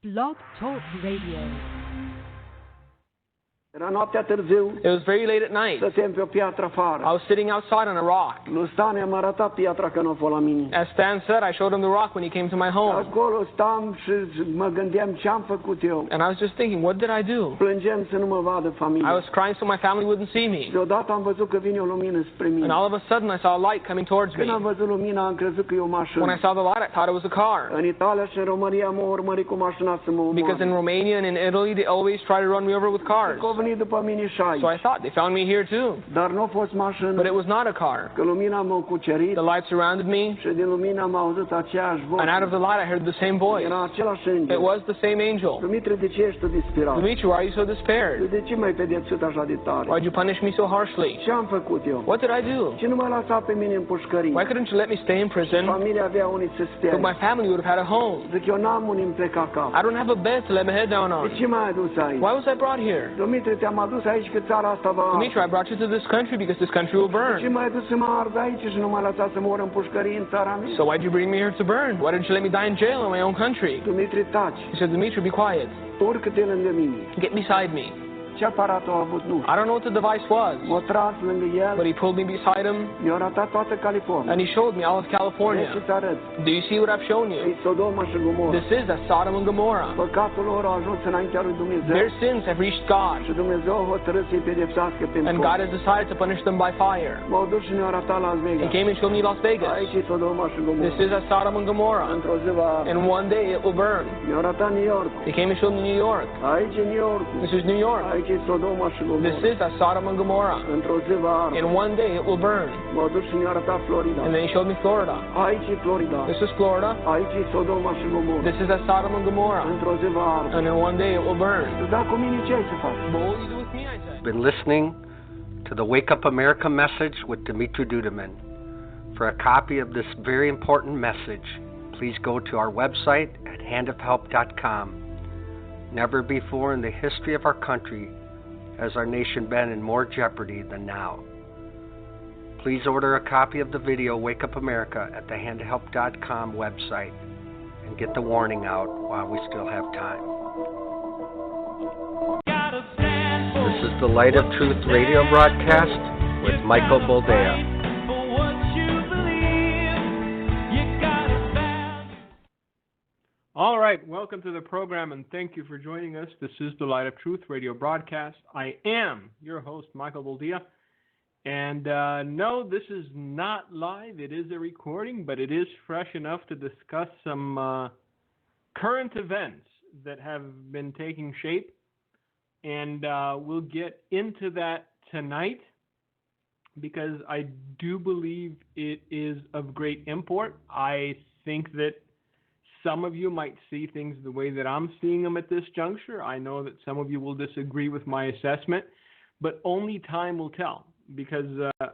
Blog Talk Radio. Era noaptea târziu, It was very late at night. stăteam pe o piatră I afară. was sitting outside on a rock. Lui Stan i-am arătat piatra că nu a fost la mine. As Stan said, I showed him the rock when he came to my home. Acolo stam și mă gândeam ce-am făcut eu. And I was just thinking, what did I do? Plângeam să nu mă vadă I familia. was crying so my family wouldn't see me. Deodată am văzut că vine o lumină spre And mine. all of a sudden I saw a light coming towards me. Când am văzut lumina, am crezut că e o mașină. When I saw the light, I thought it was a car. În Italia și în România m-au urmărit cu mașina să mă Because in omoare. Romania and in Italy, they always try to run me over with cars. Că au venit după mine și aici. So I thought they found me here too. Dar nu a fost But mașină. it was not a car. Că lumina m-a cucerit The light surrounded me, și din lumina am auzit aceeași voce. and out of the light I heard the same voice. Era același It înger. was the same angel. Dumitru, de ce ești tu disperat? Dimitri, why are you so despaired? De ce m-ai pedepsit așa de tare? Why'd you punish me so harshly? Ce am făcut eu? What did I do? Ce nu m-a lăsat pe mine în pușcărie? Why couldn't you let me stay in prison? Familia avea unii să stea. So my family would have had a home. Zic, eu n-am unii îmi pleca cap. I don't have a bed to let my head down De on. ce m-ai adus aici? Why was I brought here? Dumitru, te-am adus aici că țara asta va... Dimitri, I brought you to this country because this country will Ce burn. m-ai adus să mă ard aici și nu m-ai lăsat să mor în pușcărie în țara mea? So why'd you bring me here to burn? Why didn't you let me die in jail in my own country? Dumitru, taci. He said, Dimitri, be quiet. Urcă-te lângă mine. Get beside me. Ce aparat a avut? Nu. I don't know what the device was, M-a tras lângă el, but he pulled me beside him mi-a arătat toată California. and he showed me all of Vrei California. să-ți arăt? Do you see what I've shown you? E Sodoma și Gomorra. This is that Sodom and Gomorrah. Păcatul lor a ajuns înaintea lui Dumnezeu. Their sins have reached God, Și Dumnezeu a hotărât să-i pedepsească and pentru God has decided to punish them by fire. M-au dus și mi-au arătat Las He Vegas. came and showed me Las Vegas. Aici e Sodoma și This Gomorra. is that Sodom and Gomorrah. Într-o zi va arde. And one day it will burn. Mi-au arătat New York. He came and showed me New York. Aici e New York. This is New York. Aici e Sodoma și This Gomorra. is that Sodom and Gomorrah. Într-o zi va arde. And one day it will burn. M-au dus și mi-au arătat Florida. And then he showed me Florida. Aici e Florida. This is Florida. Aici e Sodoma și Gomorra. This is that Sodom and Gomorrah. Într-o zi va arde. And then one day it will burn. Dar cu mine ce ai să faci? But what will you do with me, I said? Been listening to the Wake Up America message with Dimitri Duduman. For a copy of this very important message, please go to our website at handofhelp.com. Never before in the history of our country has our nation been in more jeopardy than now. Please order a copy of the video Wake Up America at the handofhelp.com website and get the warning out while we still have time. This is the Light of Truth radio broadcast with Michael Boldea. All right, welcome to the program and thank you for joining us. This is the Light of Truth radio broadcast. I am your host, Michael Boldea. And no, this is not live. It is a recording, but it is fresh enough to discuss some current events that have been taking shape. And we'll get into that tonight because I do believe it is of great import. I think that some of you might see things the way that I'm seeing them at this juncture. I know that some of you will disagree with my assessment, but only time will tell. Because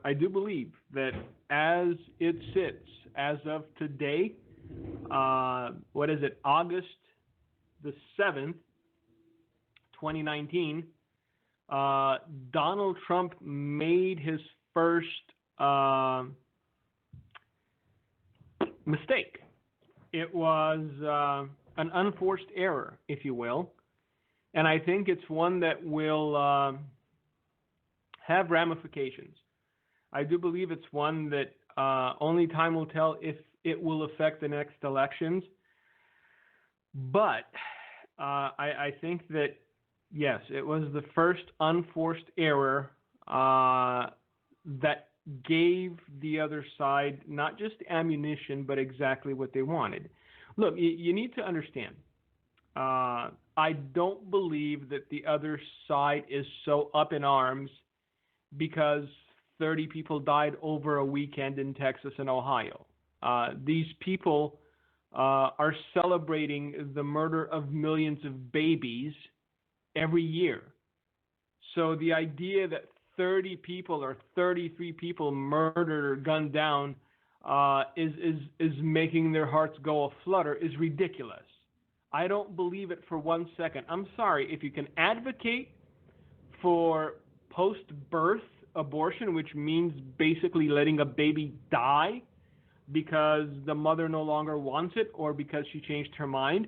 I do believe that as it sits, as of today, August the 7th, 2019, Donald Trump made his first mistake. It was an unforced error, if you will, and I think it's one that will have ramifications. I do believe it's one that only time will tell if it will affect the next elections. But I think that, yes, it was the first unforced error that gave the other side not just ammunition, but exactly what they wanted. Look, you need to understand. I don't believe that the other side is so up in arms because 30 people died over a weekend in Texas and Ohio. These people are celebrating the murder of millions of babies every year. So the idea that 30 people or 33 people murdered or gunned down is making their hearts go a-flutter is ridiculous. I don't believe it for 1 second. I'm sorry, if you can advocate for post-birth abortion, which means basically letting a baby die because the mother no longer wants it or because she changed her mind,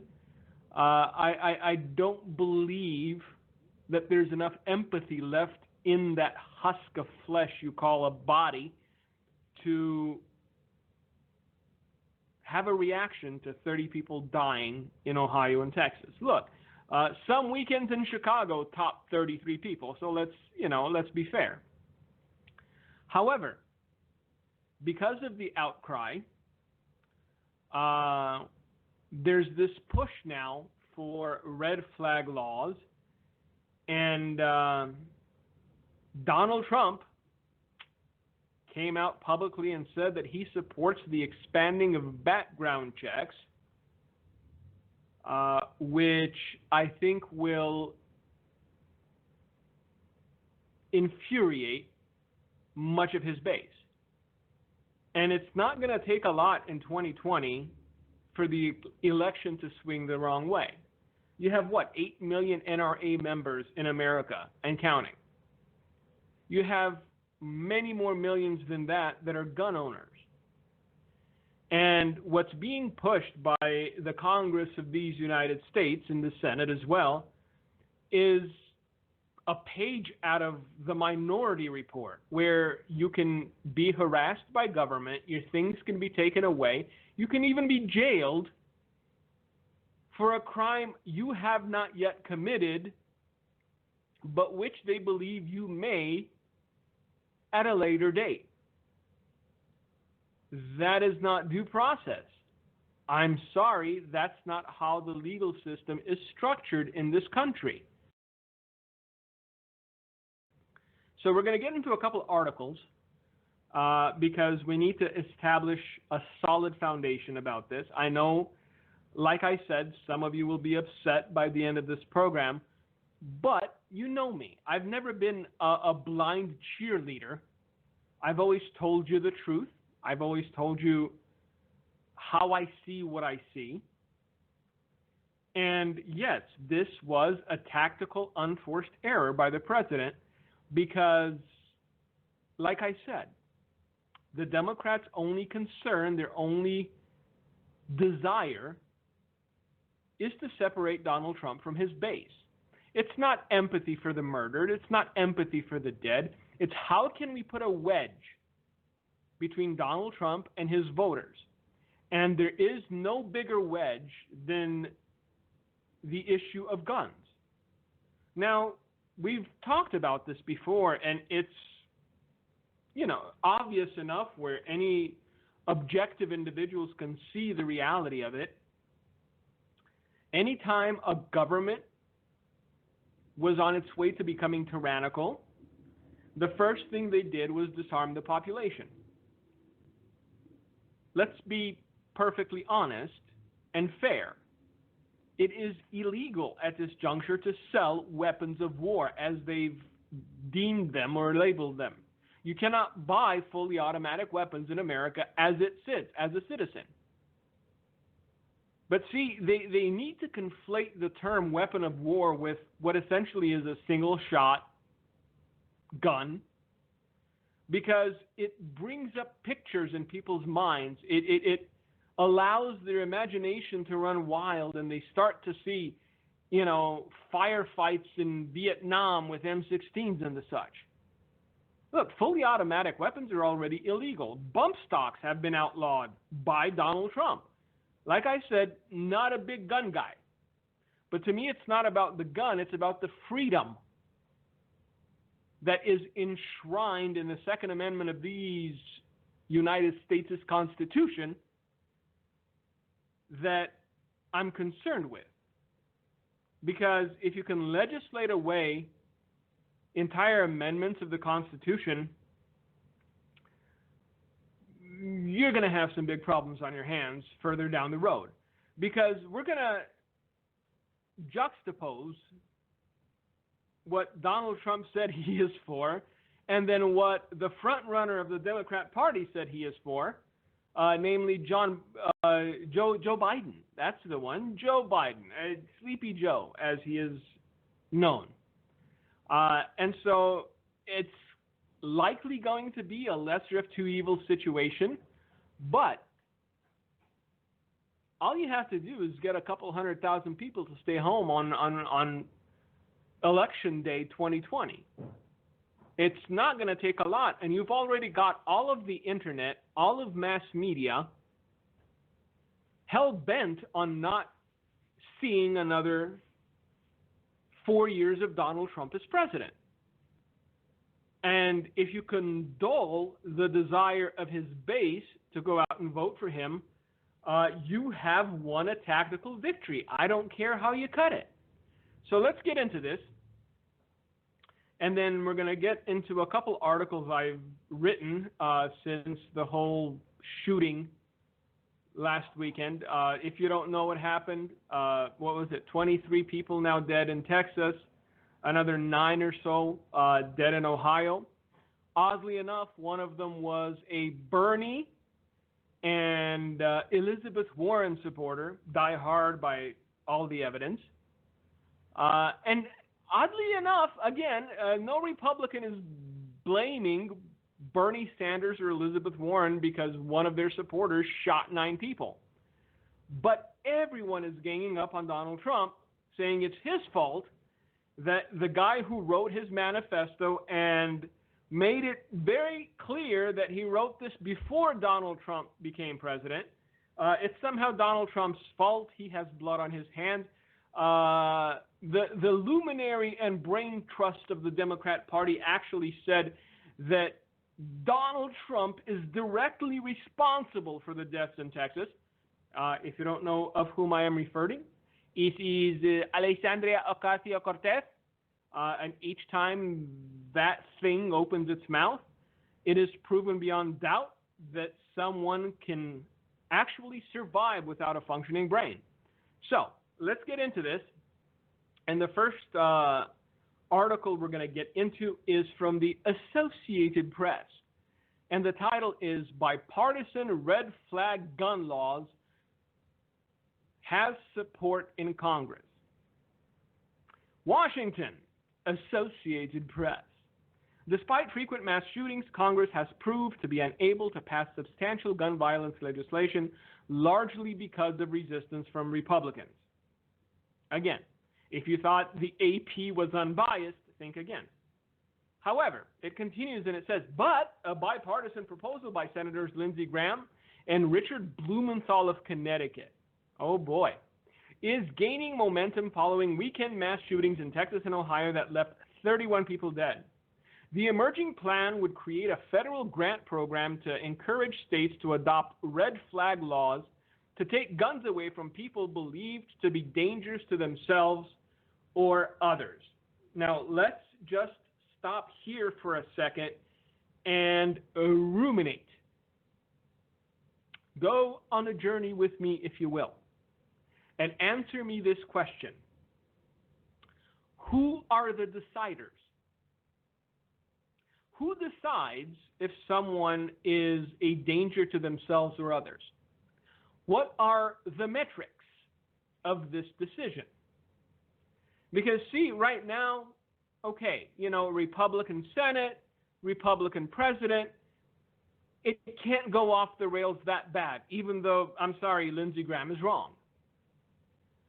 I don't believe that there's enough empathy left in that husk of flesh you call a body to have a reaction to 30 people dying in Ohio and Texas. Look, some weekends in Chicago top 33 people, so let's be fair. However, because of the outcry, there's this push now for red flag laws, and Donald Trump came out publicly and said that he supports the expanding of background checks, which I think will infuriate much of his base. And it's not going to take a lot in 2020 for the election to swing the wrong way. You have, 8 million NRA members in America and counting. You have many more millions than that are gun owners. And what's being pushed by the Congress of these United States and the Senate as well is a page out of the Minority Report, where you can be harassed by government, your things can be taken away, you can even be jailed for a crime you have not yet committed, but which they believe you may at a later date. That is not due process. I'm sorry, that's not how the legal system is structured in this country. So we're going to get into a couple articles because we need to establish a solid foundation about this. I know, like I said, some of you will be upset by the end of this program, but you know me. I've never been a blind cheerleader. I've always told you the truth. I've always told you how I see what I see. And yes, this was a tactical, unforced error by the president because, like I said, the Democrats' only concern, their only desire is to separate Donald Trump from his base. It's not empathy for the murdered. It's not empathy for the dead. It's how can we put a wedge between Donald Trump and his voters. And there is no bigger wedge than the issue of guns. Now, we've talked about this before, and it's, obvious enough where any objective individuals can see the reality of it. Anytime a government was on its way to becoming tyrannical, the first thing they did was disarm the population. Let's be perfectly honest and fair. It is illegal at this juncture to sell weapons of war as they've deemed them or labeled them. You cannot buy fully automatic weapons in America as it sits, as a citizen. But see, they need to conflate the term weapon of war with what essentially is a single-shot gun, because it brings up pictures in people's minds. It allows their imagination to run wild, and they start to see, firefights in Vietnam with M16s and the such. Look, fully automatic weapons are already illegal. Bump stocks have been outlawed by Donald Trump. Like I said, not a big gun guy. But to me, it's not about the gun, it's about the freedom that is enshrined in the Second Amendment of these United States' Constitution that I'm concerned with. Because if you can legislate away entire amendments of the Constitution, you're going to have some big problems on your hands further down the road. Because we're going to juxtapose what Donald Trump said he is for, and then what the front runner of the Democrat Party said he is for, namely Joe Biden. That's the one, Joe Biden, Sleepy Joe, as he is known. And so it's likely going to be a lesser of two evils situation, but all you have to do is get a couple 100,000 people to stay home on election day 2020. It's not going to take a lot, and you've already got all of the internet, all of mass media hell-bent on not seeing another 4 years of Donald Trump as president. And if you condole the desire of his base to go out and vote for him, you have won a tactical victory. I don't care how you cut it. So let's get into this. And then we're going to get into a couple articles I've written since the whole shooting last weekend. If you don't know what happened, what was it? 23 people now dead in Texas, another 9 or so dead in Ohio. Oddly enough, one of them was a Bernie and Elizabeth Warren supporter, die hard by all the evidence. And oddly enough, again, no Republican is blaming Bernie Sanders or Elizabeth Warren because one of their supporters shot 9 people. But everyone is ganging up on Donald Trump, saying it's his fault that the guy who wrote his manifesto and made it very clear that he wrote this before Donald Trump became president, it's somehow Donald Trump's fault. He has blood on his hands. The luminary and brain trust of the Democrat Party actually said that Donald Trump is directly responsible for the deaths in Texas. If you don't know of whom I am referring, it is Alexandria Ocasio-Cortez. And each time that thing opens its mouth, it is proven beyond doubt that someone can actually survive without a functioning brain. So let's get into this. And the first article we're going to get into is from the Associated Press. And the title is Bipartisan Red Flag Gun Laws Has Support in Congress. Washington, Associated Press. Despite frequent mass shootings, Congress has proved to be unable to pass substantial gun violence legislation, largely because of resistance from Republicans. Again, if you thought the AP was unbiased, think again. However, it continues and it says, but a bipartisan proposal by Senators Lindsey Graham and Richard Blumenthal of Connecticut, oh boy, is gaining momentum following weekend mass shootings in Texas and Ohio that left 31 people dead. The emerging plan would create a federal grant program to encourage states to adopt red flag laws to take guns away from people believed to be dangerous to themselves or others. Now, let's just stop here for a second and ruminate. Go on a journey with me, if you will, and answer me this question. Who are the deciders? Who decides if someone is a danger to themselves or others? What are the metrics of this decision? Because, see, right now, okay, Republican Senate, Republican President, it can't go off the rails that bad, even though, I'm sorry, Lindsey Graham is wrong.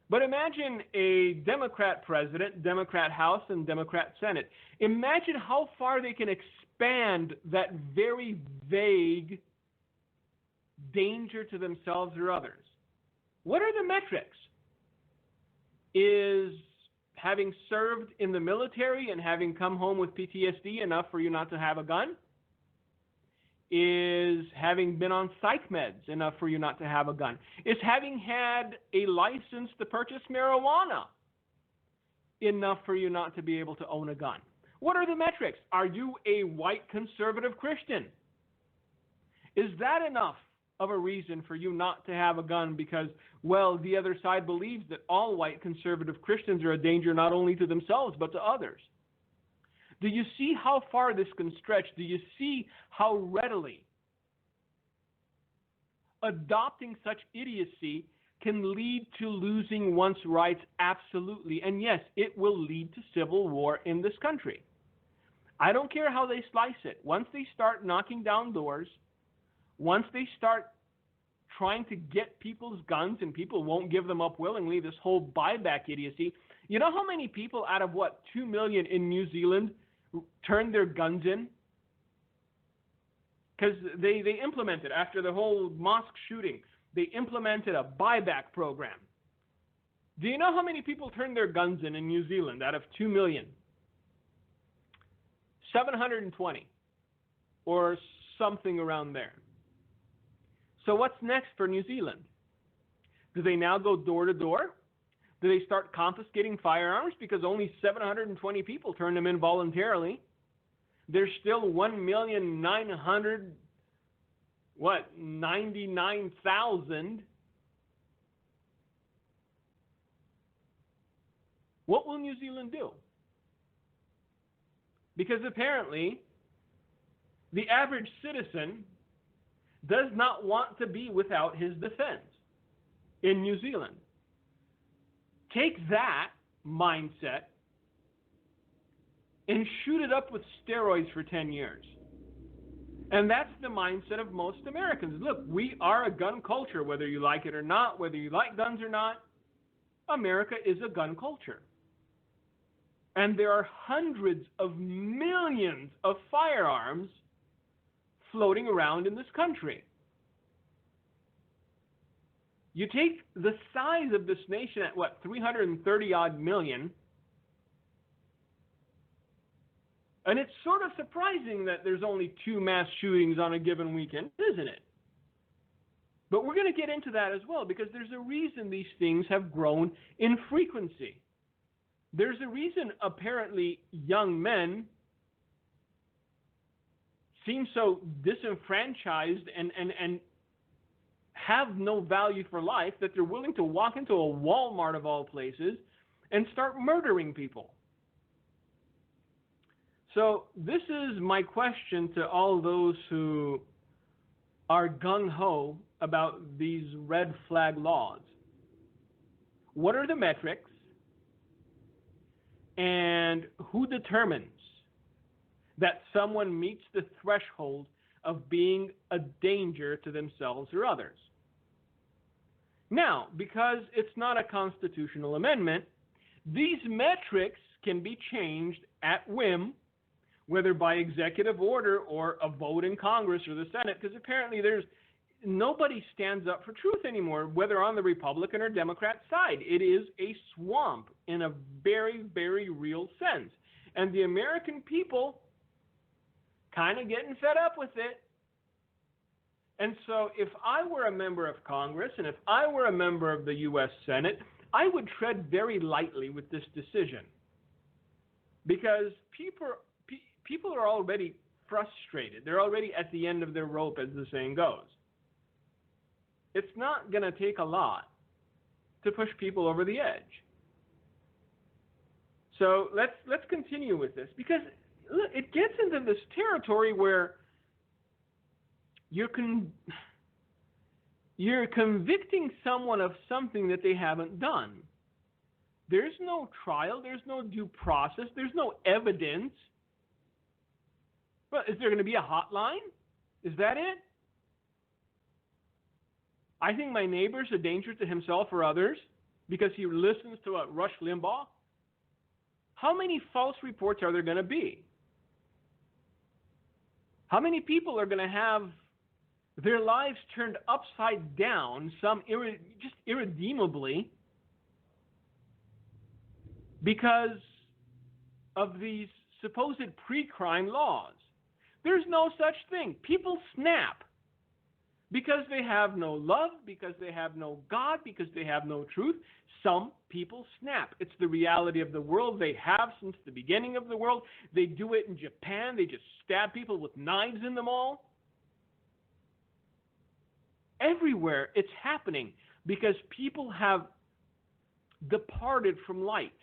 But imagine a Democrat President, Democrat House, and Democrat Senate. Imagine how far they can expand that very vague danger to themselves or others. What are the metrics? Is having served in the military and having come home with PTSD enough for you not to have a gun? Is having been on psych meds enough for you not to have a gun? Is having had a license to purchase marijuana enough for you not to be able to own a gun? What are the metrics? Are you a white conservative Christian? Is that enough of a reason for you not to have a gun because, well, the other side believes that all white conservative Christians are a danger not only to themselves but to others? Do you see how far this can stretch? Do you see how readily adopting such idiocy can lead to losing one's rights? Absolutely. And yes, it will lead to civil war in this country. I don't care how they slice it. Once they start knocking down doors, once they start trying to get people's guns and people won't give them up willingly, this whole buyback idiocy. You know how many people out of, 2 million in New Zealand turned their guns in? Because they implemented, after the whole mosque shooting, they implemented a buyback program. Do you know how many people turned their guns in New Zealand out of 2 million? 720, or something around there. So what's next for New Zealand? Do they now go door to door? Do they start confiscating firearms because only 720 people turned them in voluntarily? There's still 1,999,000. What will New Zealand do? Because apparently, the average citizen does not want to be without his defense in New Zealand. Take that mindset and shoot it up with steroids for 10 years. And that's the mindset of most Americans. Look, we are a gun culture, whether you like it or not, whether you like guns or not. America is a gun culture. And there are hundreds of millions of firearms floating around in this country. You take the size of this nation at 330 odd million, and it's sort of surprising that there's only 2 mass shootings on a given weekend, isn't it? But we're going to get into that as well, because there's a reason these things have grown in frequency. There's a reason apparently young men seem so disenfranchised and have no value for life that they're willing to walk into a Walmart of all places and start murdering people. So this is my question to all those who are gung-ho about these red flag laws. What are the metrics? And who determines that someone meets the threshold of being a danger to themselves or others? Now, because it's not a constitutional amendment, these metrics can be changed at whim, whether by executive order or a vote in Congress or the Senate, because apparently nobody stands up for truth anymore, whether on the Republican or Democrat side. It is a swamp in a very, very real sense. And the American people kind of getting fed up with it. And so if I were a member of Congress and if I were a member of the U.S. Senate, I would tread very lightly with this decision. Because people are already frustrated. They're already at the end of their rope, as the saying goes. It's not going to take a lot to push people over the edge. So let's continue with this, because look, it gets into this territory where you're convicting someone of something that they haven't done. There's no trial, there's no due process, there's no evidence. Well, is there going to be a hotline? Is that it? I think my neighbor's a danger to himself or others because he listens to Rush Limbaugh. How many false reports are there going to be? How many people are going to have their lives turned upside down, some just irredeemably, because of these supposed pre-crime laws? There's no such thing. People snap because they have no love, because they have no God, because they have no truth. Some people snap. It's the reality of the world. They have since the beginning of the world. They do it in Japan. They just stab people with knives in them all. Everywhere it's happening because people have departed from light.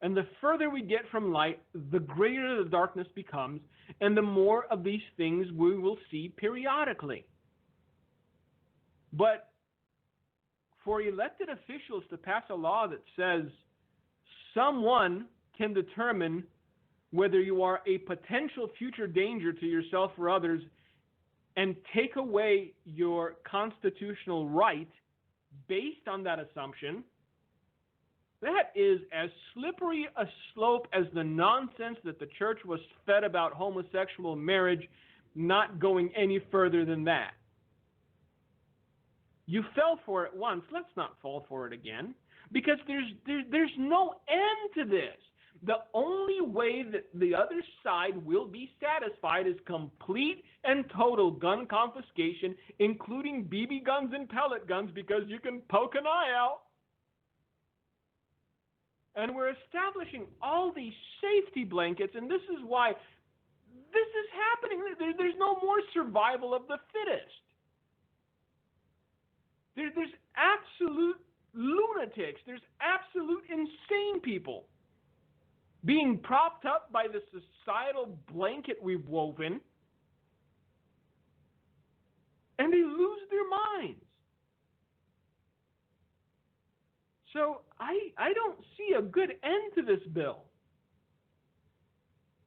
And the further we get from light, the greater the darkness becomes, and the more of these things we will see periodically. But for elected officials to pass a law that says someone can determine whether you are a potential future danger to yourself or others and take away your constitutional right based on that assumption, that is as slippery a slope as the nonsense that the church was fed about homosexual marriage, not going any further than that. You fell for it once, let's not fall for it again, because there's no end to this. The only way that the other side will be satisfied is complete and total gun confiscation, including BB guns and pellet guns, because you can poke an eye out. And we're establishing all these safety blankets, and this is why this is happening. There's no more survival of the fittest. There's absolute lunatics. There's absolute insane people being propped up by the societal blanket we've woven, and they lose their minds. So I don't see a good end to this bill.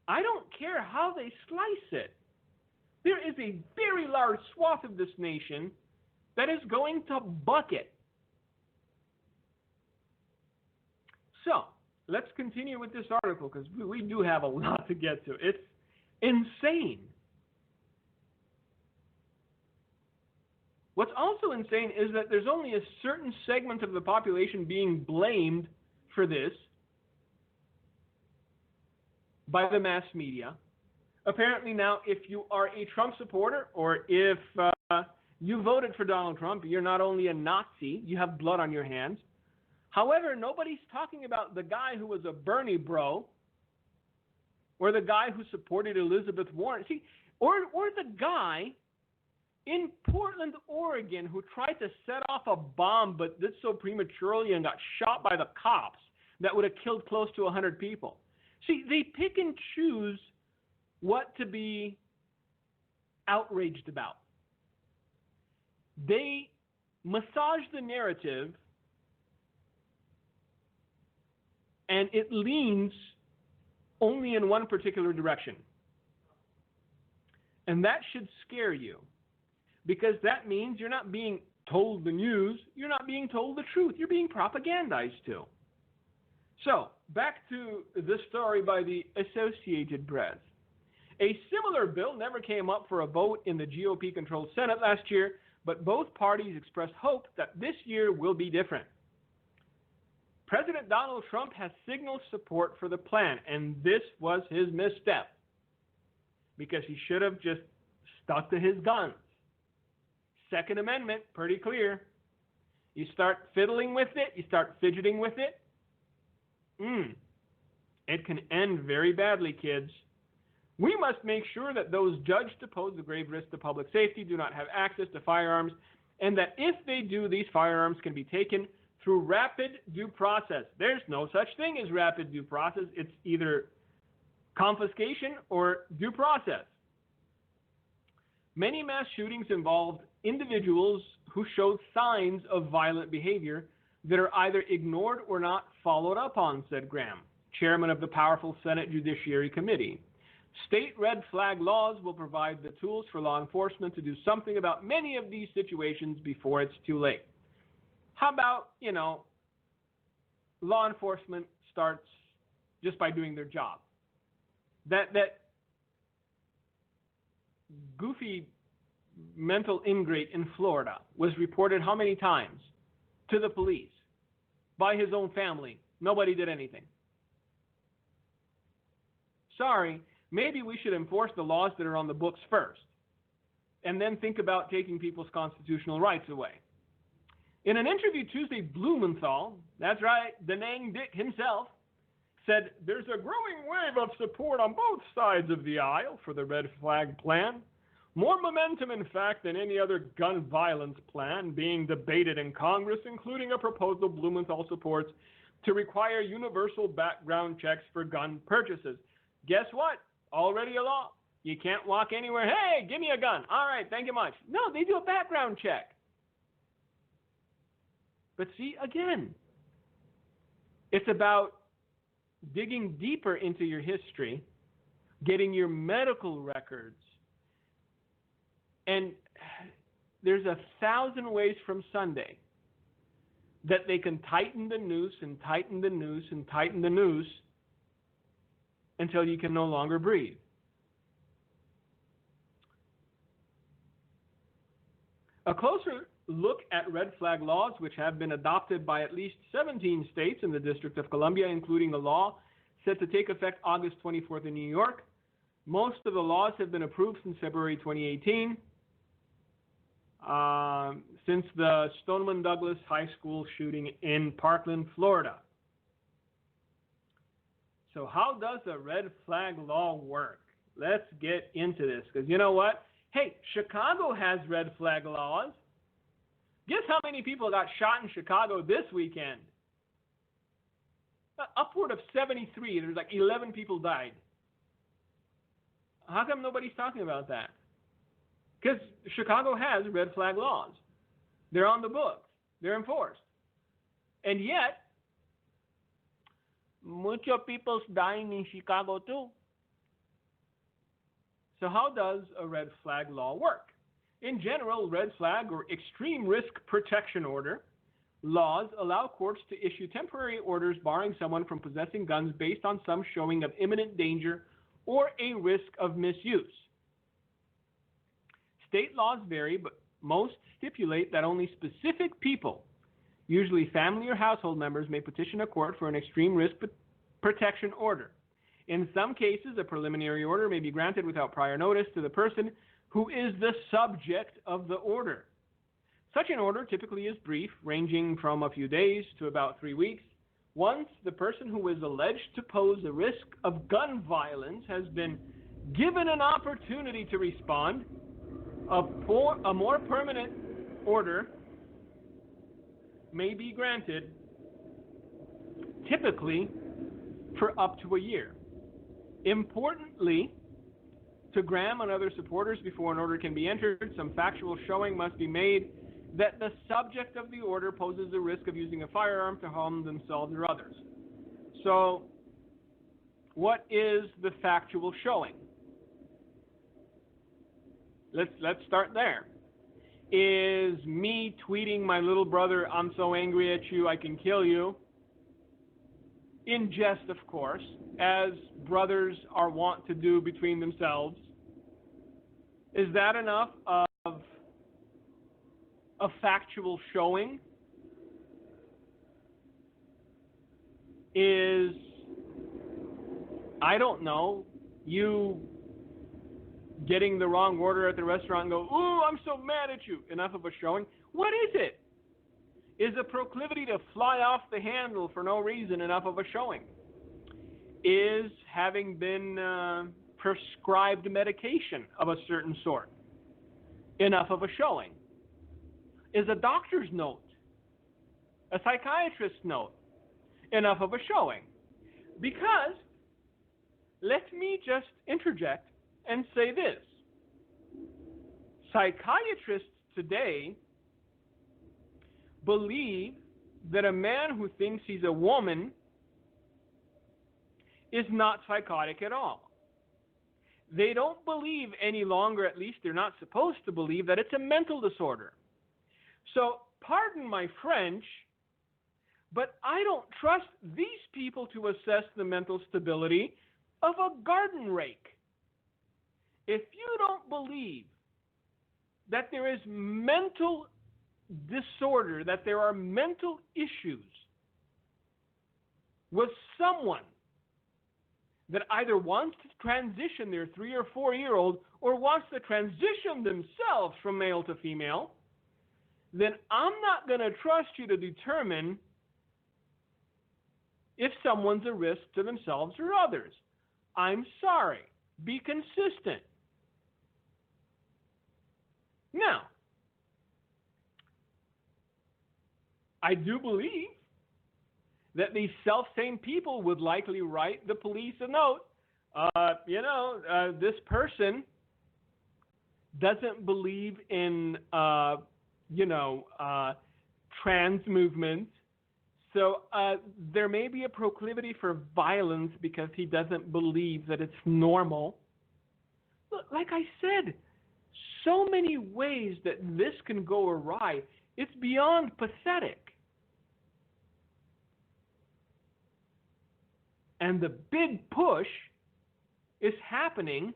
I don't care how they slice it. There is a very large swath of this nation that is going to buck it. So, let's continue with this article, because we do have a lot to get to. It's insane. What's also insane is that there's only a certain segment of the population being blamed for this by the mass media. Apparently now, if you are a Trump supporter, or if you voted for Donald Trump, you're not only a Nazi, you have blood on your hands. However, nobody's talking about the guy who was a Bernie bro, or the guy who supported Elizabeth Warren. See, or the guy in Portland, Oregon, who tried to set off a bomb but did so prematurely and got shot by the cops that would have killed close to 100 people. See, they pick and choose what to be outraged about. They massage the narrative, and it leans only in one particular direction. And that should scare you, because that means you're not being told the news, you're not being told the truth, you're being propagandized to. So, back to the story by the Associated Press. A similar bill never came up for a vote in the GOP-controlled Senate last year, but both parties expressed hope that this year will be different. President Donald Trump has signaled support for the plan, and this was his misstep, because he should have just stuck to his guns. Second Amendment, pretty clear. You start fiddling with it, you start fidgeting with it, it can end very badly, kids. We must make sure that those judged to pose a grave risk to public safety do not have access to firearms, and that if they do, these firearms can be taken through rapid due process. There's no such thing as rapid due process. It's either confiscation or due process. Many mass shootings involved individuals who showed signs of violent behavior that are either ignored or not followed up on, said Graham, chairman of the powerful Senate Judiciary Committee. State red flag laws will provide the tools for law enforcement to do something about many of these situations before it's too late. How about, law enforcement starts just by doing their job? That goofy mental ingrate in Florida was reported how many times to the police by his own family? Nobody did anything. Sorry, maybe we should enforce the laws that are on the books first, and then think about taking people's constitutional rights away. In an interview Tuesday, Blumenthal, that's right, Da Nang Dick himself, said there's a growing wave of support on both sides of the aisle for the red flag plan. More momentum, in fact, than any other gun violence plan being debated in Congress, including a proposal Blumenthal supports to require universal background checks for gun purchases. Guess what? Already a law. You can't walk anywhere. Hey, give me a gun. All right, thank you much. No, they do a background check. But see, again, it's about digging deeper into your history, getting your medical records, And there's 1,000 ways from Sunday that they can tighten the noose and tighten the noose and tighten the noose until you can no longer breathe. A closer look at red flag laws, which have been adopted by at least 17 states in the District of Columbia, including a law set to take effect August 24th in New York. Most of the laws have been approved since February 2018, since the Stoneman Douglas High School shooting in Parkland, Florida. So how does a red flag law work? Let's get into this, because you know what? Hey, Chicago has red flag laws. Guess how many people got shot in Chicago this weekend? Upward of 73. There's like 11 people died. How come nobody's talking about that? Because Chicago has red flag laws. They're on the books. They're enforced. And yet, muchos people's dying in Chicago too. So how does a red flag law work? In general, red flag or extreme risk protection order laws allow courts to issue temporary orders barring someone from possessing guns based on some showing of imminent danger or a risk of misuse. State laws vary, but most stipulate that only specific people, usually family or household members, may petition a court for an extreme risk protection order. In some cases, a preliminary order may be granted without prior notice to the person who is the subject of the order. Such an order typically is brief, ranging from a few days to about 3 weeks. Once the person who is alleged to pose a risk of gun violence has been given an opportunity to respond, a more permanent order may be granted, typically for up to a year. Importantly, to Graham and other supporters, before an order can be entered, some factual showing must be made that the subject of the order poses a risk of using a firearm to harm themselves or others. So, what is the factual showing? Let's start there. Is me tweeting my little brother, "I'm so angry at you, I can kill you," in jest, of course, as brothers are wont to do between themselves, is that enough of a factual showing? Is, I don't know, you getting the wrong order at the restaurant and go, "Ooh, I'm so mad at you," enough of a showing? What is it? Is a proclivity to fly off the handle for no reason enough of a showing? Is having been prescribed medication of a certain sort enough of a showing? Is a doctor's note, a psychiatrist's note, enough of a showing? Because, let me just interject and say this. Psychiatrists today believe that a man who thinks he's a woman is not psychotic at all. They don't believe any longer, at least they're not supposed to believe, that it's a mental disorder. So, pardon my French, but I don't trust these people to assess the mental stability of a garden rake. If you don't believe that there is mental disorder, that there are mental issues with someone that either wants to transition their 3 or 4-year-old or wants to transition themselves from male to female, then I'm not going to trust you to determine if someone's a risk to themselves or others. I'm sorry. Be consistent. Now, I do believe that these self-same people would likely write the police a note. This person doesn't believe in, trans movements. So there may be a proclivity for violence because he doesn't believe that it's normal. Look, like I said, so many ways that this can go awry. It's beyond pathetic. And the big push is happening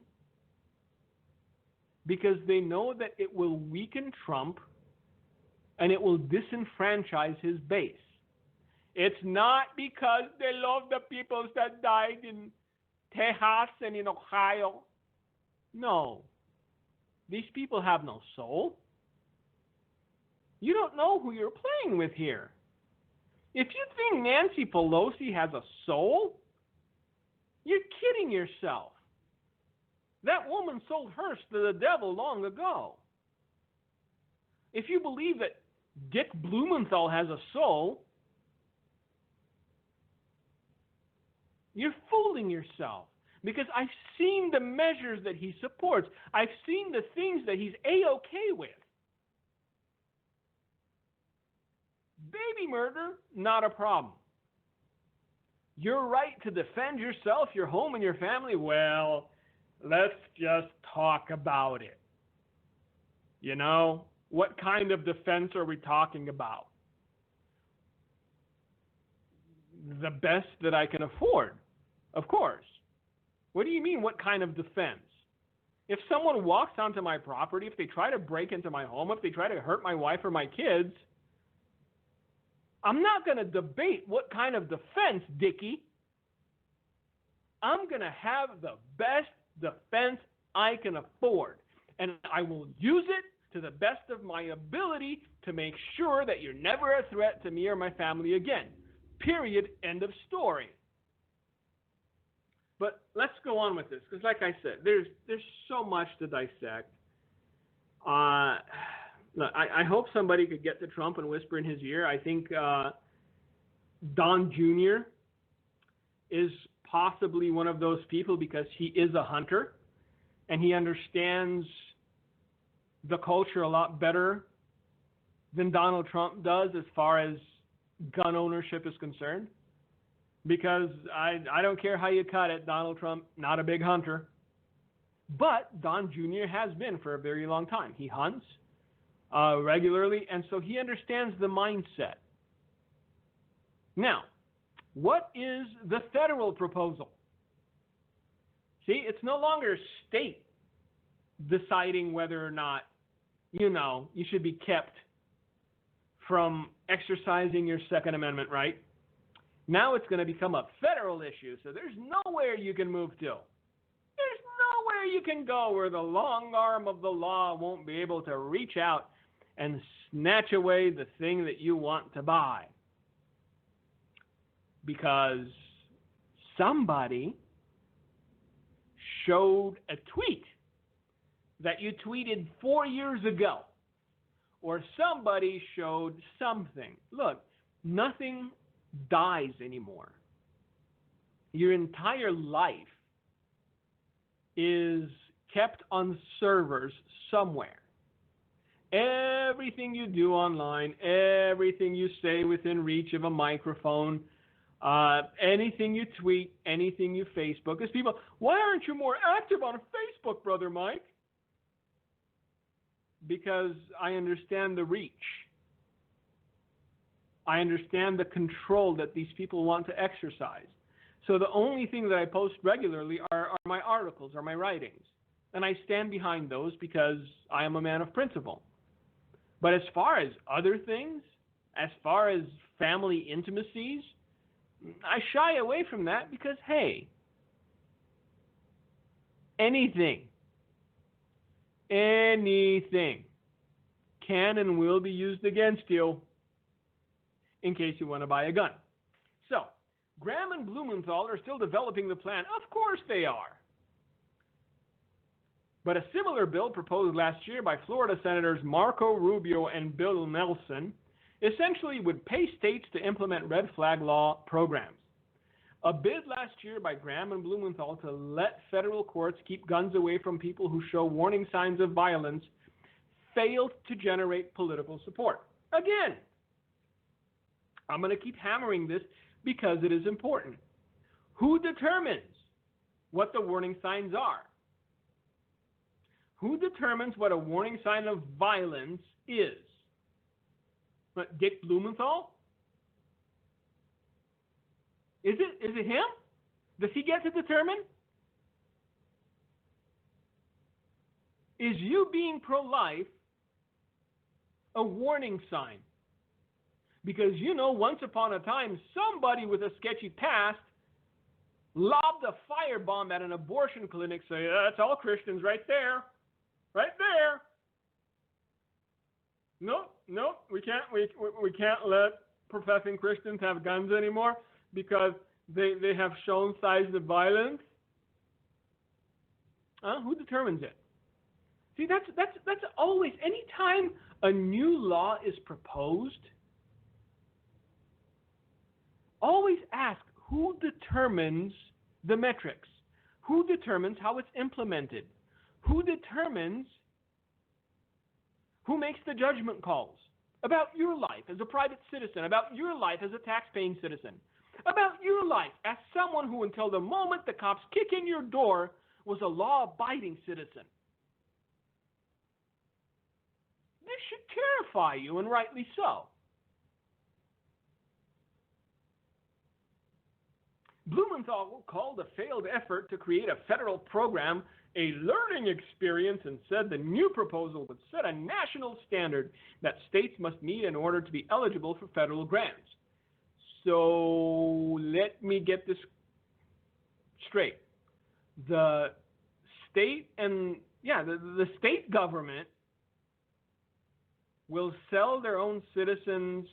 because they know that it will weaken Trump and it will disenfranchise his base. It's not because they love the people that died in Texas and in Ohio. No. These people have no soul. You don't know who you're playing with here. If you think Nancy Pelosi has a soul, you're kidding yourself. That woman sold hers to the devil long ago. If you believe that Dick Blumenthal has a soul, you're fooling yourself. Because I've seen the measures that he supports. I've seen the things that he's A-okay with. Baby murder, not a problem. Your right to defend yourself, your home, and your family, well, let's just talk about it. You know, what kind of defense are we talking about? The best that I can afford, of course. What do you mean, what kind of defense? If someone walks onto my property, if they try to break into my home, if they try to hurt my wife or my kids, I'm not going to debate what kind of defense, Dickie. I'm going to have the best defense I can afford, and I will use it to the best of my ability to make sure that you're never a threat to me or my family again. Period. End of story. But let's go on with this, because like I said, there's so much to dissect. Look, I hope somebody could get to Trump and whisper in his ear. I think Don Jr. is possibly one of those people because he is a hunter, and he understands the culture a lot better than Donald Trump does as far as gun ownership is concerned. Because I don't care how you cut it, Donald Trump, not a big hunter. But Don Jr. has been for a very long time. He hunts regularly, and so he understands the mindset. Now, what is the federal proposal? See, it's no longer state deciding whether or not, you should be kept from exercising your Second Amendment right. Now it's going to become a federal issue, so there's nowhere you can move to. There's nowhere you can go where the long arm of the law won't be able to reach out and snatch away the thing that you want to buy. Because somebody showed a tweet that you tweeted 4 years ago, or somebody showed something. Look, nothing dies anymore. Your entire life is kept on servers somewhere. Everything you do online, everything you say within reach of a microphone, anything you tweet, anything you Facebook, is people, why aren't you more active on Facebook, Brother Mike? Because I understand the reach. I understand the control that these people want to exercise. So the only thing that I post regularly are my articles, are my writings. And I stand behind those because I am a man of principle. But as far as other things, as far as family intimacies, I shy away from that because, hey, anything can and will be used against you in case you want to buy a gun. So, Graham and Blumenthal are still developing the plan. Of course they are. But a similar bill proposed last year by Florida Senators Marco Rubio and Bill Nelson essentially would pay states to implement red flag law programs. A bid last year by Graham and Blumenthal to let federal courts keep guns away from people who show warning signs of violence failed to generate political support. Again, I'm going to keep hammering this because it is important. Who determines what the warning signs are? Who determines what a warning sign of violence is? What, Dick Blumenthal? Is it him? Does he get to determine? Is you being pro-life a warning sign? Because once upon a time, somebody with a sketchy past lobbed a firebomb at an abortion clinic, saying, that's all Christians right there. Right there. No, we can't let professing Christians have guns anymore because they have shown signs of violence. Who determines it? See, that's always, anytime a new law is proposed, always ask who determines the metrics, who determines how it's implemented, who determines, who makes the judgment calls about your life as a private citizen, about your life as a tax-paying citizen, about your life as someone who, until the moment the cops kick in your door, was a law-abiding citizen. This should terrify you, and rightly so. Blumenthal called a failed effort to create a federal program a learning experience and said the new proposal would set a national standard that states must meet in order to be eligible for federal grants. So let me get this straight. The state the state government will sell their own citizens'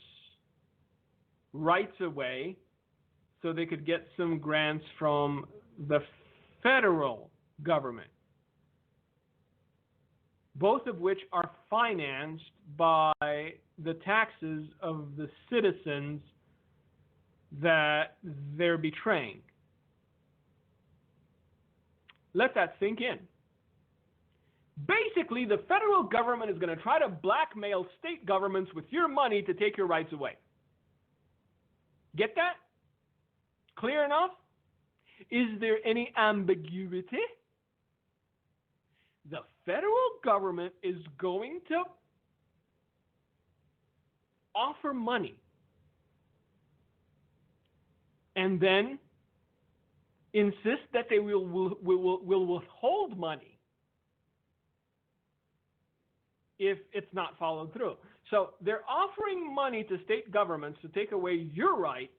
rights away so they could get some grants from the federal government, both of which are financed by the taxes of the citizens that they're betraying. Let that sink in. Basically, the federal government is going to try to blackmail state governments with your money to take your rights away. Get that? Clear enough? Is there any ambiguity? The federal government is going to offer money and then insist that they will withhold money if it's not followed through. So they're offering money to state governments to take away your rights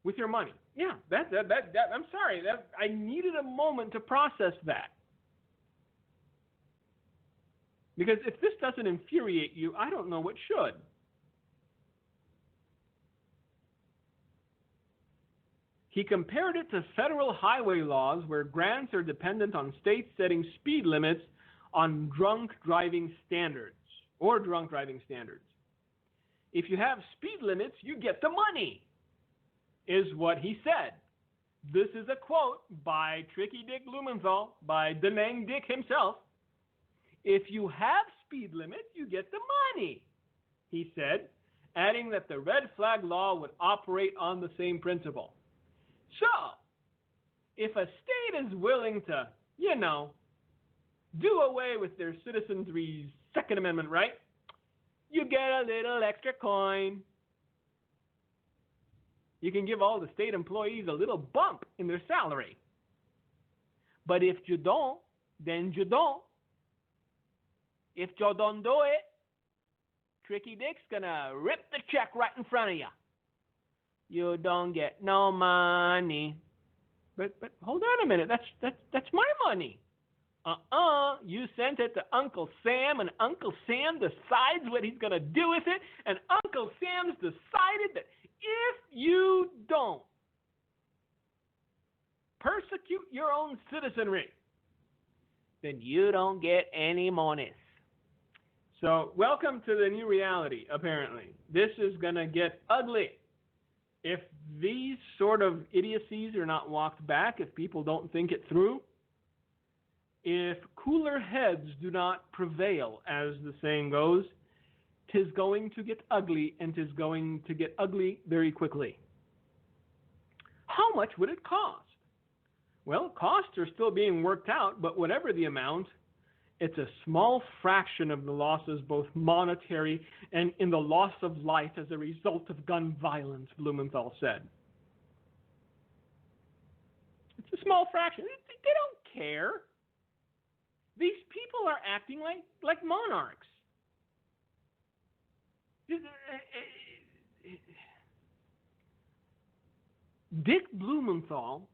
with your money. Yeah, I'm sorry. I needed a moment to process that. Because if this doesn't infuriate you, I don't know what should. He compared it to federal highway laws where grants are dependent on states setting speed limits on drunk driving standards. If you have speed limits, you get the money, is what he said. This is a quote by Tricky Dick Blumenthal, by Denang Dick himself. If you have speed limits, you get the money, he said, adding that the red flag law would operate on the same principle. So, if a state is willing to, do away with their citizenry's Second Amendment right, you get a little extra coin. You can give all the state employees a little bump in their salary. But if you don't, then you don't. If you don't do it, Tricky Dick's gonna rip the check right in front of you. You don't get no money. But hold on a minute. That's my money. You sent it to Uncle Sam, and Uncle Sam decides what he's gonna do with it, and Uncle Sam's decided that if you don't persecute your own citizenry, then you don't get any monies. So welcome to the new reality, apparently. This is going to get ugly. If these sort of idiocies are not walked back, if people don't think it through, if cooler heads do not prevail, as the saying goes, 'tis going to get ugly, and 'tis going to get ugly very quickly. How much would it cost? Well, costs are still being worked out, but whatever the amount, it's a small fraction of the losses, both monetary and in the loss of life as a result of gun violence, Blumenthal said. It's a small fraction. They don't care. These people are acting like monarchs. Dick Blumenthal,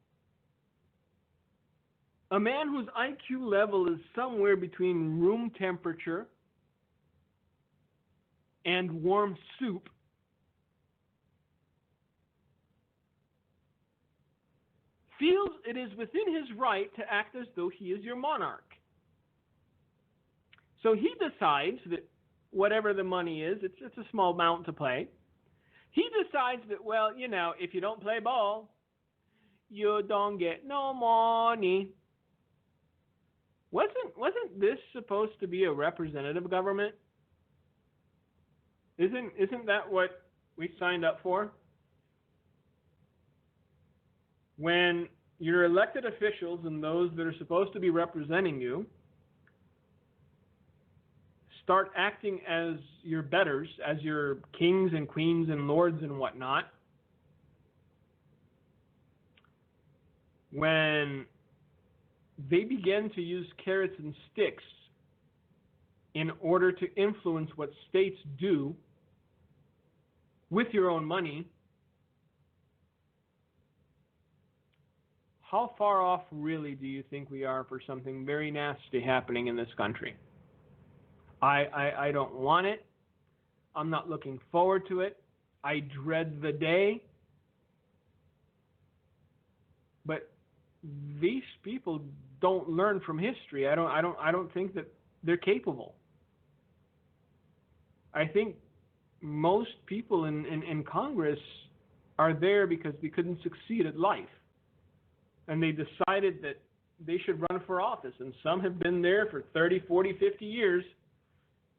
a man whose IQ level is somewhere between room temperature and warm soup, feels it is within his right to act as though he is your monarch. So he decides that whatever the money is, it's a small amount to play. He decides that, well, you know, if you don't play ball, you don't get no money. Wasn't this supposed to be a representative government? Isn't that what we signed up for? When your elected officials and those that are supposed to be representing you start acting as your betters, as your kings and queens and lords and whatnot, when they begin to use carrots and sticks in order to influence what states do with your own money, how far off really do you think we are for something very nasty happening in this country? I don't want it. I'm not looking forward to it. I dread the day. But these people don't learn from history. I don't think that they're capable. I think most people in Congress are there because they couldn't succeed at life. And they decided that they should run for office. And some have been there for 30, 40, 50 years,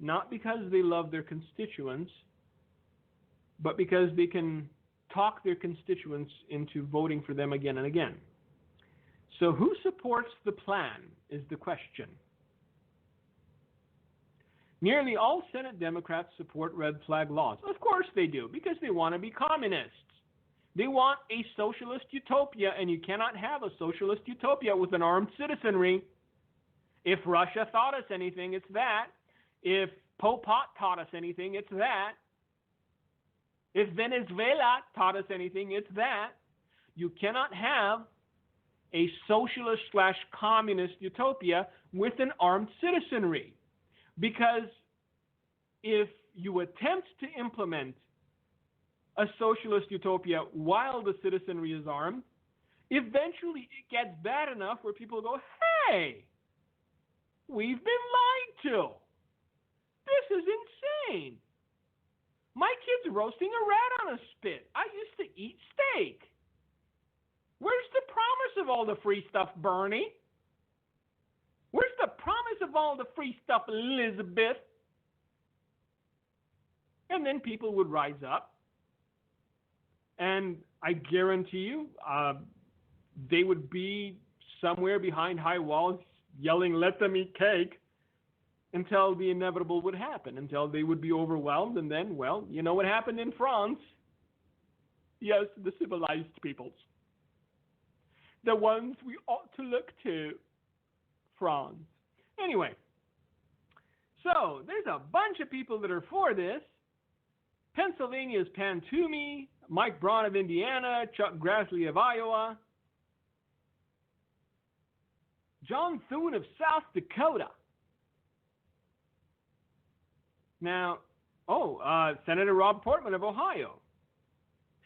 not because they love their constituents, but because they can talk their constituents into voting for them again and again. So who supports the plan is the question. Nearly all Senate Democrats support red flag laws. Of course they do, because they want to be communists. They want a socialist utopia, and you cannot have a socialist utopia with an armed citizenry. If Russia taught us anything, it's that. If Pol Pot taught us anything, it's that. If Venezuela taught us anything, it's that. You cannot have a socialist/communist utopia with an armed citizenry. Because if you attempt to implement a socialist utopia while the citizenry is armed, eventually it gets bad enough where people go, hey, we've been lied to. This is insane. My kid's roasting a rat on a spit. I used to eat steak. Where's the promise of all the free stuff, Bernie? Where's the promise of all the free stuff, Elizabeth? And then people would rise up. And I guarantee you, they would be somewhere behind high walls yelling, let them eat cake, until the inevitable would happen, until they would be overwhelmed. And then, well, you know what happened in France? Yes, the civilized peoples. The ones we ought to look to. France. Anyway, so there's a bunch of people that are for this. Pennsylvania's Pan Toomey, Mike Braun of Indiana, Chuck Grassley of Iowa, John Thune of South Dakota. Now, Senator Rob Portman of Ohio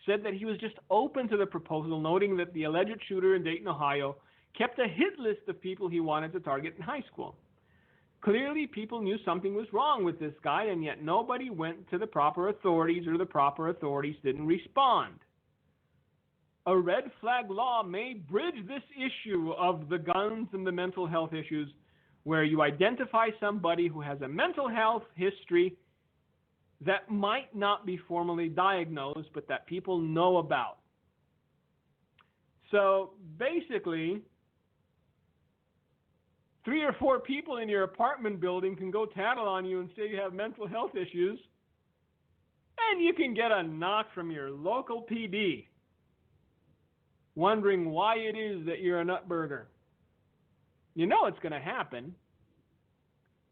said that he was just open to the proposal, noting that the alleged shooter in Dayton, Ohio, kept a hit list of people he wanted to target in high school. Clearly, people knew something was wrong with this guy, and yet nobody went to the proper authorities, or the proper authorities didn't respond. A red flag law may bridge this issue of the guns and the mental health issues, where you identify somebody who has a mental health history that might not be formally diagnosed, but that people know about. So basically, 3 or 4 people in your apartment building can go tattle on you and say you have mental health issues, and you can get a knock from your local PD wondering why it is that you're a nutburger. You know it's going to happen.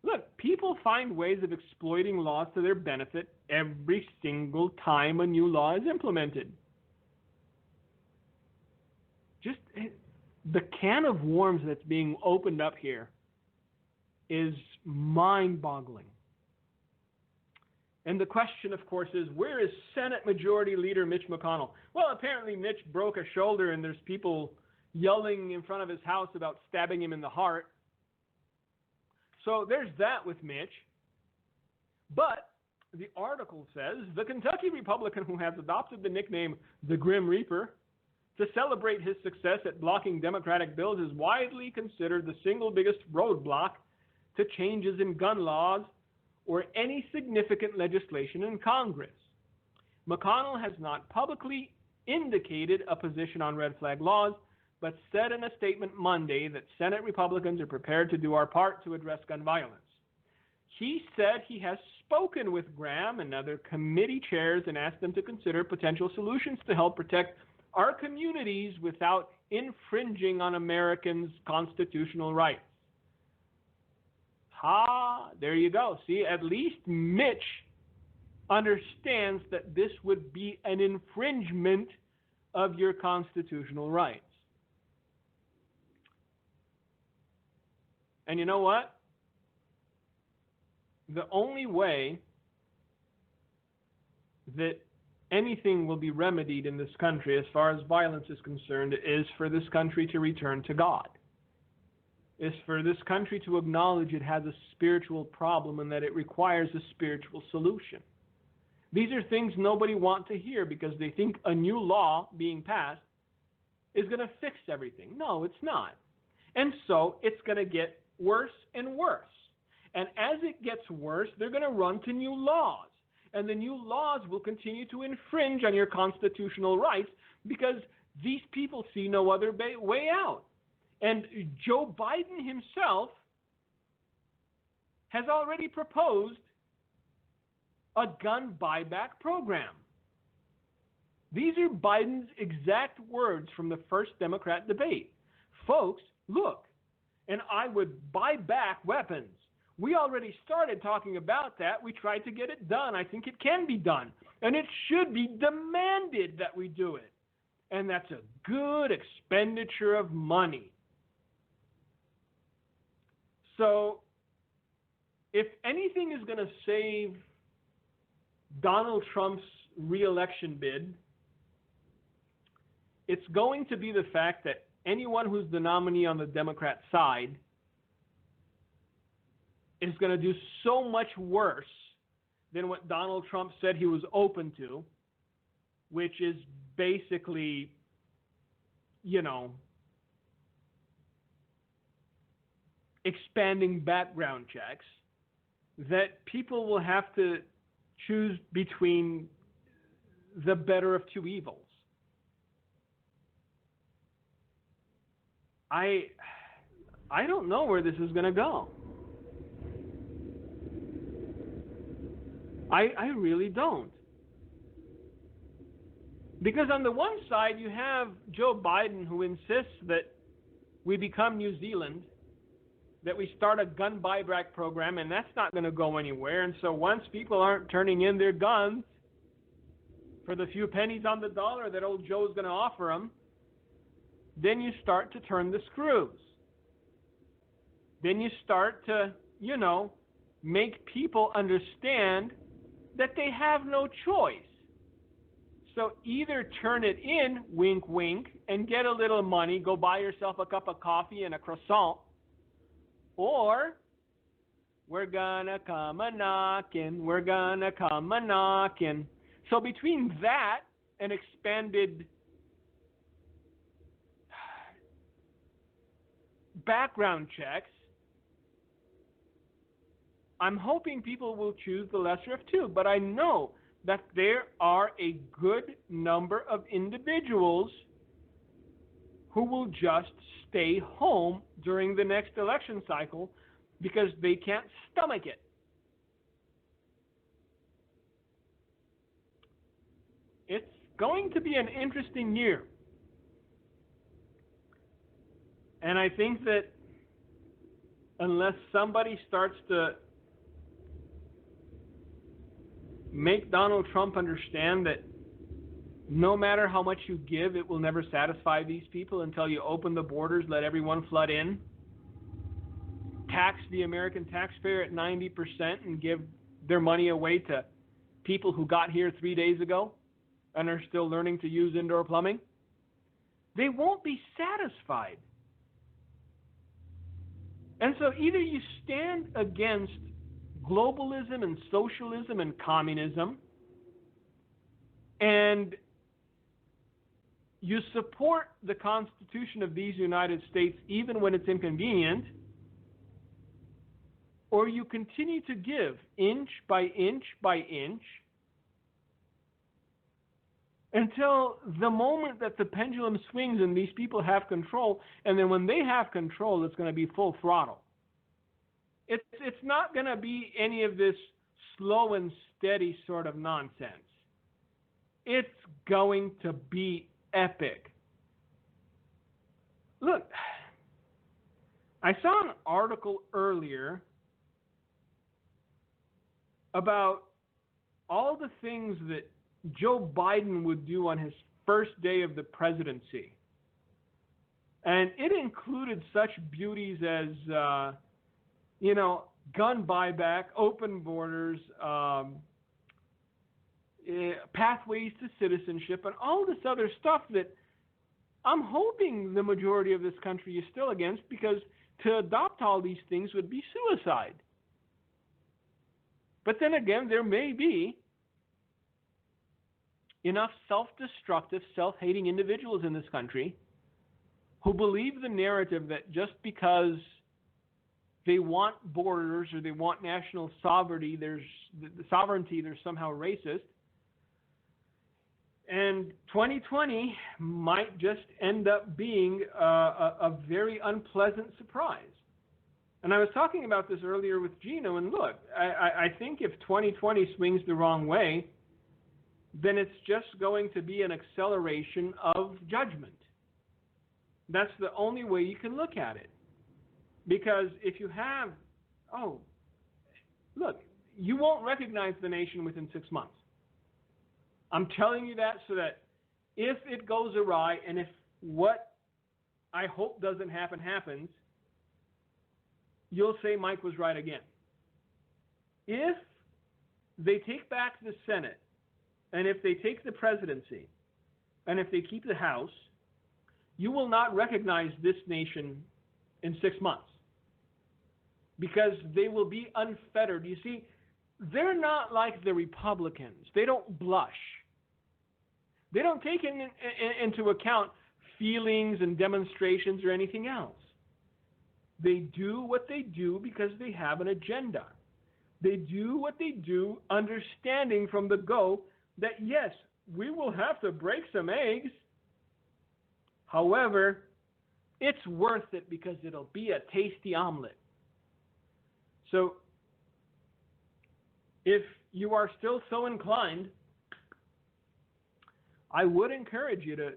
Look, people find ways of exploiting laws to their benefit every single time a new law is implemented. Just the can of worms that's being opened up here is mind-boggling. And the question, of course, is where is Senate Majority Leader Mitch McConnell? Well, apparently Mitch broke a shoulder and there's people yelling in front of his house about stabbing him in the heart. So there's that with Mitch. But the article says the Kentucky Republican who has adopted the nickname the Grim Reaper to celebrate his success at blocking Democratic bills is widely considered the single biggest roadblock to changes in gun laws or any significant legislation in Congress. McConnell has not publicly indicated a position on red flag laws, but said in a statement Monday that Senate Republicans are prepared to do our part to address gun violence. He said he has spoken with Graham and other committee chairs and asked them to consider potential solutions to help protect our communities without infringing on Americans' constitutional rights. There you go. See, at least Mitch understands that this would be an infringement of your constitutional rights. And you know what? The only way that anything will be remedied in this country as far as violence is concerned is for this country to return to God. Is for this country to acknowledge it has a spiritual problem and that it requires a spiritual solution. These are things nobody wants to hear because they think a new law being passed is going to fix everything. No, it's not. And so it's going to get worse and worse. And as it gets worse, they're going to run to new laws. And the new laws will continue to infringe on your constitutional rights because these people see no other way out. And Joe Biden himself has already proposed a gun buyback program. These are Biden's exact words from the first Democrat debate. Folks, look, and I would buy back weapons. We already started talking about that. We tried to get it done. I think it can be done. And it should be demanded that we do it. And that's a good expenditure of money. So, if anything is going to save Donald Trump's re-election bid, it's going to be the fact that anyone who's the nominee on the Democrat side is going to do so much worse than what Donald Trump said he was open to, which is basically, expanding background checks, that people will have to choose between the better of two evils. I don't know where this is going to go. I really don't. Because on the one side, you have Joe Biden who insists that we become New Zealand, that we start a gun buyback program, and that's not going to go anywhere. And so once people aren't turning in their guns for the few pennies on the dollar that old Joe's going to offer them, then you start to turn the screws. Then you start to, make people understand that they have no choice. So either turn it in, wink, wink, and get a little money, go buy yourself a cup of coffee and a croissant, or we're gonna come a-knockin', we're gonna come a-knockin'. So between that and expanded background checks, I'm hoping people will choose the lesser of two. But I know that there are a good number of individuals who will just stay home during the next election cycle because they can't stomach it. It's going to be an interesting year. And I think that unless somebody starts to make Donald Trump understand that no matter how much you give, it will never satisfy these people until you open the borders, let everyone flood in, tax the American taxpayer at 90% and give their money away to people who got here 3 days ago and are still learning to use indoor plumbing. They won't be satisfied. And so either you stand against globalism and socialism and communism, and you support the Constitution of these United States even when it's inconvenient, or you continue to give inch by inch by inch until the moment that the pendulum swings and these people have control, and then when they have control, it's going to be full throttle. It's not going to be any of this slow and steady sort of nonsense. It's going to be epic. Look, I saw an article earlier about all the things that Joe Biden would do on his first day of the presidency. And it included such beauties as, gun buyback, open borders, pathways to citizenship, and all this other stuff that I'm hoping the majority of this country is still against, because to adopt all these things would be suicide. But then again, there may be enough self-destructive, self-hating individuals in this country who believe the narrative that just because they want borders or they want national sovereignty, there's somehow racist. And 2020 might just end up being a very unpleasant surprise. And I was talking about this earlier with Gino, and look, I think if 2020 swings the wrong way, then it's just going to be an acceleration of judgment. That's the only way you can look at it. Because if you have, look, you won't recognize the nation within 6 months. I'm telling you that so that if it goes awry, and if what I hope doesn't happen happens, you'll say Mike was right again. If they take back the Senate, and if they take the presidency, and if they keep the House, you will not recognize this nation in 6 months. Because they will be unfettered. You see, they're not like the Republicans. They don't blush. They don't take into account feelings and demonstrations or anything else. They do what they do because they have an agenda. They do what they do understanding from the go that, yes, we will have to break some eggs. However, it's worth it because it'll be a tasty omelet. So, if you are still so inclined, I would encourage you to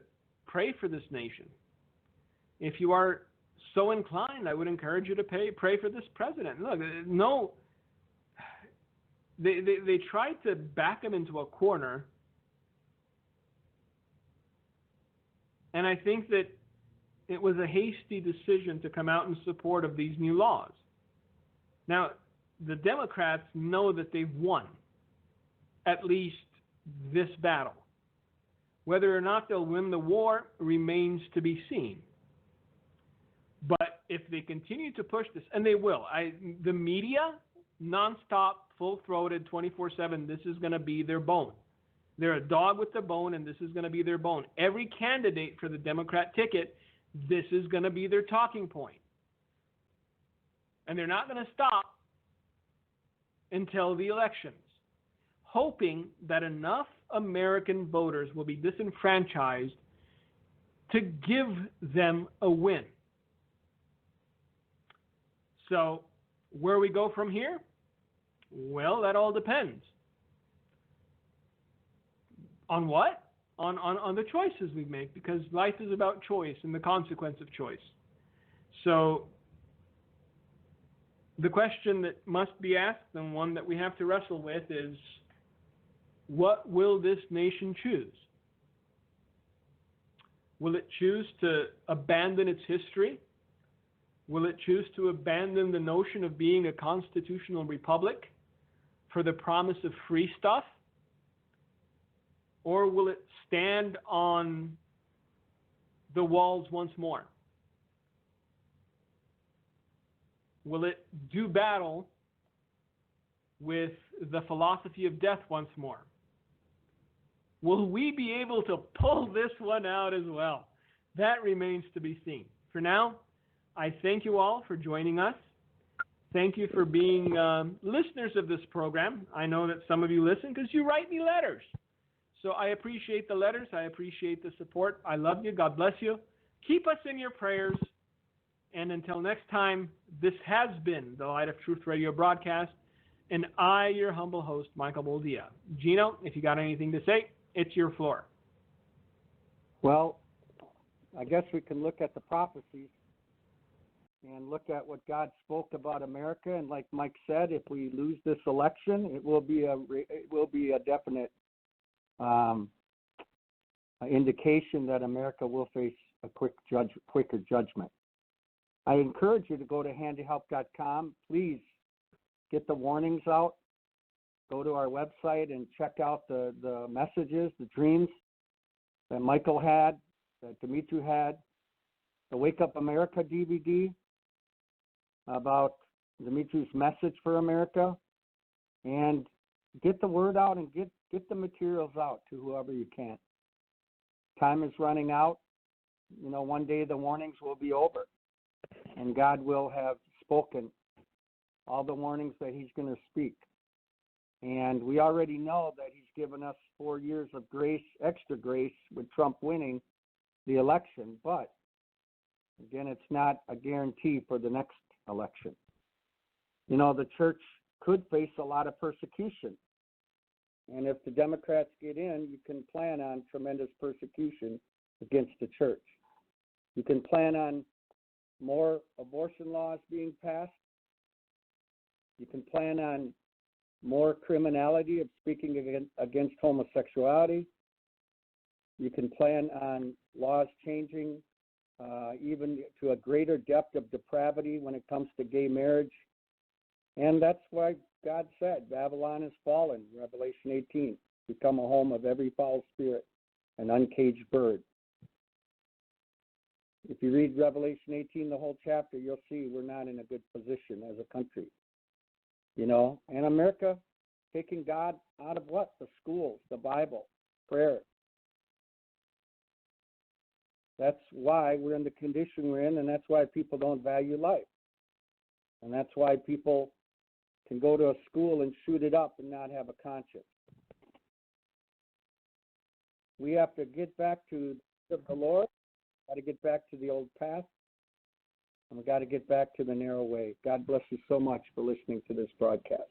pray for this nation. If you are so inclined, I would encourage you to pray for this president. Look, no, they tried to back him into a corner, and I think that it was a hasty decision to come out in support of these new laws. Now, the Democrats know that they've won at least this battle. Whether or not they'll win the war remains to be seen. But if they continue to push this, and they will, the media, nonstop, full-throated, 24/7, this is going to be their bone. They're a dog with the bone, and this is going to be their bone. Every candidate for the Democrat ticket, this is going to be their talking point. And they're not going to stop until the elections, hoping that enough American voters will be disenfranchised to give them a win. So where we go from here? Well, that all depends. On what? On the choices we make, because life is about choice and the consequence of choice. So the question that must be asked, and one that we have to wrestle with, is what will this nation choose? Will it choose to abandon its history? Will it choose to abandon the notion of being a constitutional republic for the promise of free stuff? Or will it stand on the walls once more? Will it do battle with the philosophy of death once more? Will we be able to pull this one out as well? That remains to be seen. For now, I thank you all for joining us. Thank you for being listeners of this program. I know that some of you listen because you write me letters. So I appreciate the letters. I appreciate the support. I love you. God bless you. Keep us in your prayers. And until next time, this has been the Light of Truth Radio broadcast. And I, your humble host, Michael Boldea. Gino, if you got anything to say, it's your floor. Well, I guess we can look at the prophecies and look at what God spoke about America. And like Mike said, if we lose this election, it will be a definite indication that America will face a quicker judgment. I encourage you to go to handyhelp.com. Please get the warnings out. Go to our website and check out the messages, the dreams that Michael had, that Dimitri had, the Wake Up America DVD about Dimitri's message for America, and get the word out and get the materials out to whoever you can. Time is running out. You know, one day the warnings will be over, and God will have spoken all the warnings that he's going to speak. And we already know that he's given us 4 years of grace, extra grace, with Trump winning the election. But, again, it's not a guarantee for the next election. You know, the church could face a lot of persecution. And if the Democrats get in, you can plan on tremendous persecution against the church. You can plan on more abortion laws being passed. You can plan on more criminality of speaking against homosexuality. You can plan on laws changing even to a greater depth of depravity when it comes to gay marriage. And that's why God said, Babylon is fallen, Revelation 18, become a home of every foul spirit, an uncaged bird. If you read Revelation 18, the whole chapter, you'll see we're not in a good position as a country. You know, and America taking God out of what? The schools, the Bible, prayer. That's why we're in the condition we're in, and that's why people don't value life. And that's why people can go to a school and shoot it up and not have a conscience. We have to get back to the Lord, got to get back to the old path, and we got to get back to the narrow way. God bless you so much for listening to this broadcast.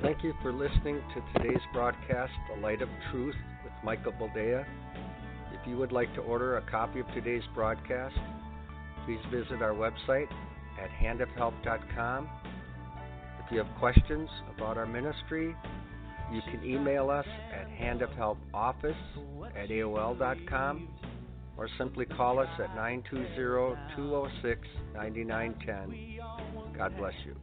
Thank you for listening to today's broadcast, The Light of Truth with Michael Boldea. If you would like to order a copy of today's broadcast, please visit our website at handofhelp.com. If you have questions about our ministry, you can email us at handofhelpoffice@aol.com or simply call us at 920-206-9910. God bless you.